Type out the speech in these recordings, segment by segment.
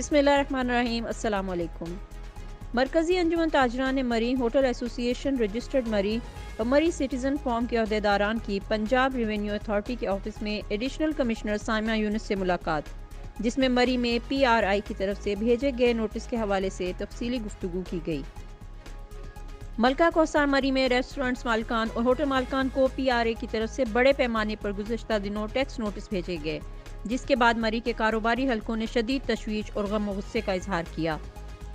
बिस्मिल्लाहिर्रहमानिर्रहीम। अस्सलाम वालेकुम। मरकज़ी अंजुमन ताजरान मरी, होटल एसोसिएशन रजिस्टर्ड मरी और मरी सिटीज़न फॉर्म के अहदेदारान की पंजाब रेवेन्यू अथॉरिटी के ऑफिस में एडिशनल कमिश्नर सामिया यूनुस से मुलाकात, जिसमें मरी में PRI की तरफ से भेजे गए नोटिस के हवाले से तफसीली गुफ्तगू की गई। मलका कौसार मरी में रेस्टोरेंट्स मालकान और होटल मालकान को PRA की तरफ से बड़े पैमाने पर गुज़श्ता दिनों टैक्स नोटिस भेजे गए, जिसके बाद मरी के कारोबारी हलकों ने शदीद तशवीश और गम व गुस्से का इजहार किया।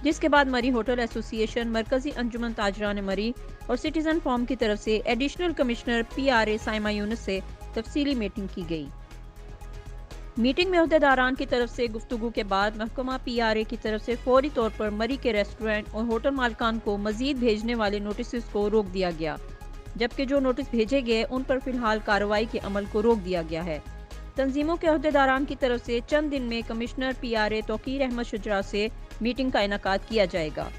जिसके बाद मरी होटल एसोसिएशन, मरकज़ी अंजुमन ताजरान मरी और सिटीज़न फॉर्म की तरफ से additional commissioner PRA Saima Yunus से तफसीली मीटिंग की गई। मीटिंग में अहदेदारान की तरफ से गुफ्तगू के बाद महकमा PRA की तरफ से फौरी तौर पर मरी के रेस्टोरेंट और होटल मालकान को मजीद भेजने वाले नोटिस को रोक दिया गया, जबकि जो नोटिस भेजे गए उन पर फिलहाल कार्रवाई के अमल को रोक दिया गया है। तंजीमों के अहदेदारान की तरफ से चंद दिन में कमिश्नर PRA तौकीर अहमद शुजरा से मीटिंग का इनेकाद किया जाएगा,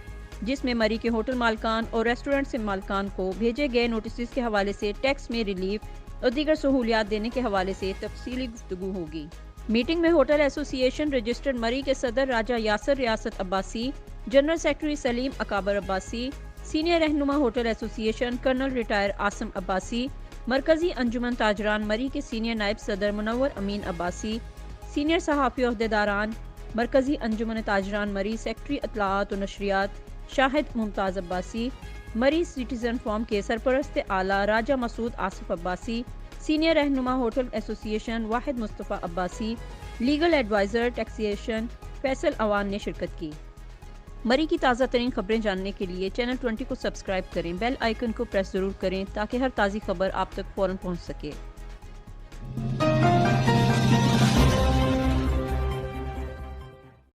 जिसमें मरी के होटल मालकान और रेस्टोरेंट से मालकान को भेजे गए नोटिस के हवाले से टैक्स में रिलीफ और दीगर सहूलियात देने के हवाले से तफसीली गुफ्तगू होगी। मीटिंग में होटल एसोसिएशन रजिस्टर्ड मरी के सदर Raja Yasir Riyasat Abbasi, general secretary Saleem Akabar Abbasi, senior रहनुमा hotel association colonel retire Asim Abbasi, मरकज़ी अंजुमन ताजरान मरी के सीनियर नायब सदर मुनव्वर अमीन अब्बासी, सीनियर सहाफ़ी अहदेदारान मरकज़ी अंजुमन ताजरान मरी सेक्रेटरी इत्तलाआत और नशरियात शाहिद मुमताज़ अब्बासी, मरी सिटीज़न फॉर्म के सरपरस्त आला राजा मसूद आसिफ अब्बासी, सीनियर रहनुमा hotel association Wahid Mustafa Abbasi, legal advisor taxation Faisal Awan ने शिरकत की। मरी की ताज़ा तरीन खबरें जानने के लिए चैनल 20 को सब्सक्राइब करें, बेल आइकन को प्रेस ज़रूर करें ताकि हर ताज़ी खबर आप तक फ़ौरन पहुँच सके।